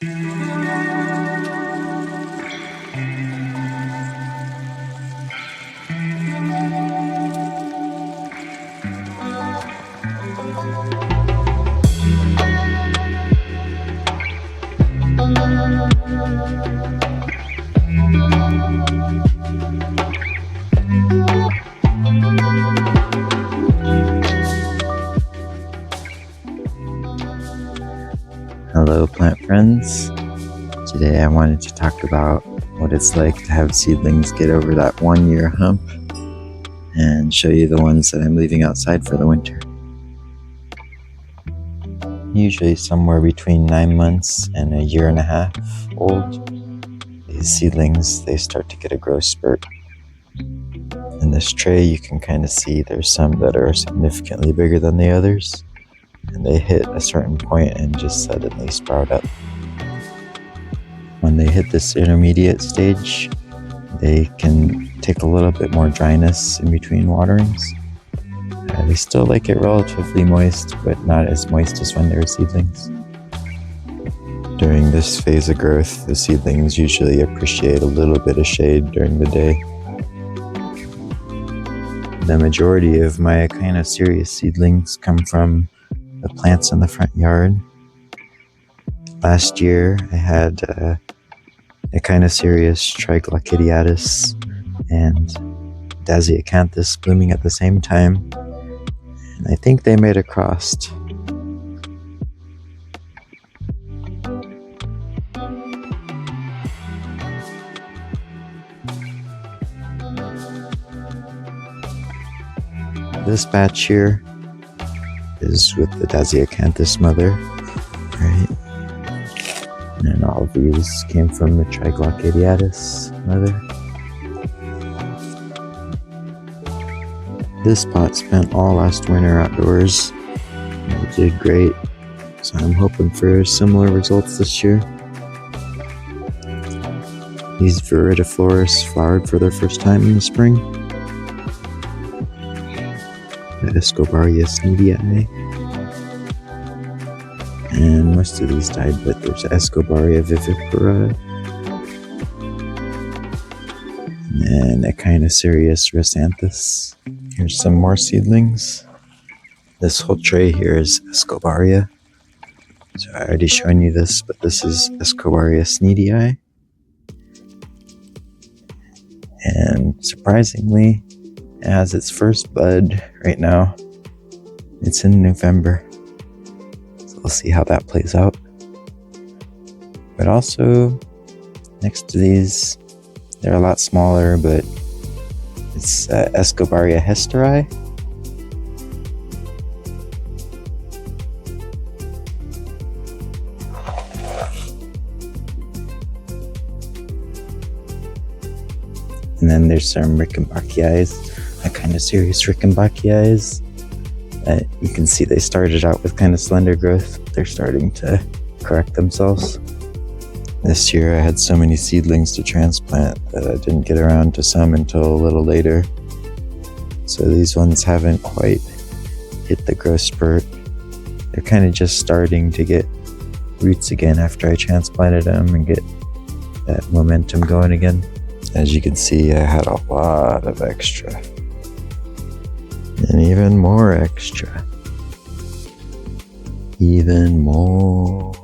Hello plant friends. Today I wanted to talk about what it's like to have seedlings get over that 1-year hump and show you the ones that I'm leaving outside for the winter. Usually somewhere between 9 months and a year and a half old, these seedlings, they start to get a growth spurt. In this tray you can kind of see there's some that are significantly bigger than the others, and they hit a certain point and just suddenly sprout up. When they hit this intermediate stage, they can take a little bit more dryness in between waterings. They still like it relatively moist, but not as moist as when they're seedlings. During this phase of growth, the seedlings usually appreciate a little bit of shade during the day. The majority of my Echinocereus seedlings come from the plants in the front yard. Last year I had Echinocereus triglockidiatus and dasyacanthus blooming at the same time, and I think they made a cross. This batch here is with the dasyacanthus mother, right? And all of these came from the triglockidiatus mother. This pot spent all last winter outdoors, and it did great, so I'm hoping for similar results this year. These viridiflorus flowered for their first time in the spring. The Escobaria sneedii, and most of these died, but there's Escobaria vivipara, and Echinocereus rhizanthus. Here's some more seedlings. This whole tray here is Escobaria, so I already shown you this, but this is Escobaria sneedii, and surprisingly, it has its first bud right now. It's in November, so we'll see how that plays out. But also, next to these, they're a lot smaller, but it's Escobaria hesteri. And then there's some Rickenbachii, Echinocereus Rickenbachii. You can see they started out with kind of slender growth, but they're starting to correct themselves. This year I had so many seedlings to transplant that I didn't get around to some until a little later. So these ones haven't quite hit the growth spurt. They're kind of just starting to get roots again after I transplanted them and get that momentum going again. As you can see, I had a lot of extra. And even more extra. Even more.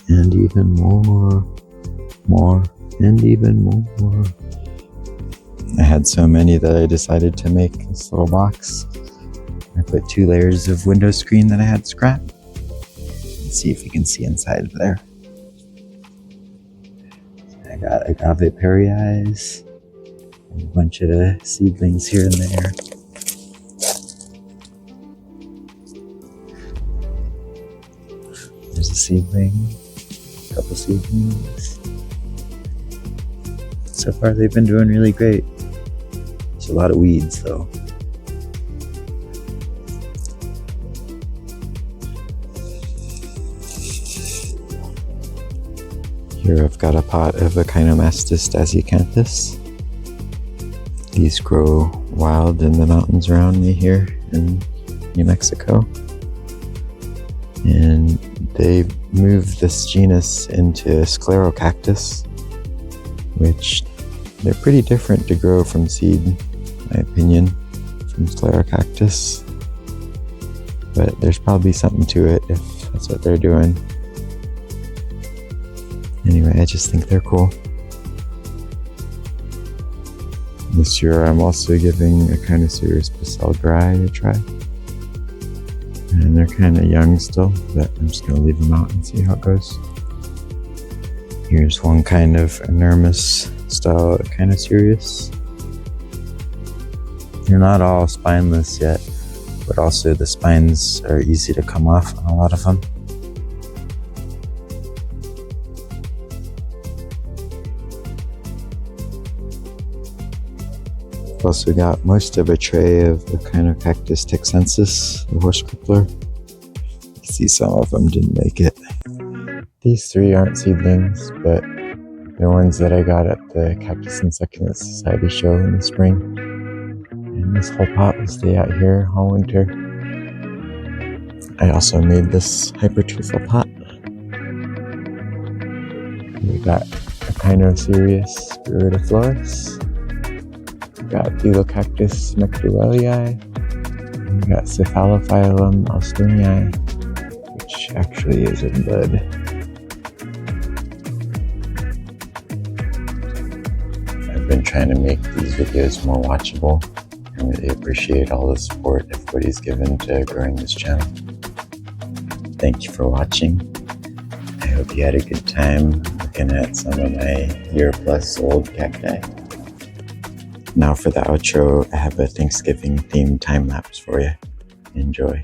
And even more. More. And even more. I had so many that I decided to make this little box. I put 2 layers of window screen that I had scrapped. Let's see if you can see inside of there. I got agaveperii and a bunch of seedlings here and there. There's a seedling, a couple seedlings. So far they've been doing really great. There's a lot of weeds though. Here I've got a pot of Echinomastus dasyacanthus. These grow wild in the mountains around me here in New Mexico. And they moved this genus into Echinocactus, which they're pretty different to grow from seed, in my opinion, from Echinocactus. But there's probably something to it if that's what they're doing. Anyway, I just think they're cool. This year I'm also giving Echinocereus poselgeri a try. And they're kind of young still, but I'm just going to leave them out and see how it goes. Here's one kind of enormous style Echinocereus. They're not all spineless yet, but also the spines are easy to come off on a lot of them. I've also got most of a tray of Echinocactus texensis, the horse crippler. You can see some of them didn't make it. These three aren't seedlings, but they're ones that I got at the Cactus and Succulent Society show in the spring. And this whole pot will stay out here all winter. I also made this hypertruthal pot. We got Echinocereus spiridiflorus. We got Echinomastus mecduelii. We got Cephalophyllum alstonii, which actually is in bud. I've been trying to make these videos more watchable. I really appreciate all the support everybody's given to growing this channel. Thank you for watching. I hope you had a good time looking at some of my year-plus old cacti. Now for the outro, I have a Thanksgiving themed time lapse for you. Enjoy.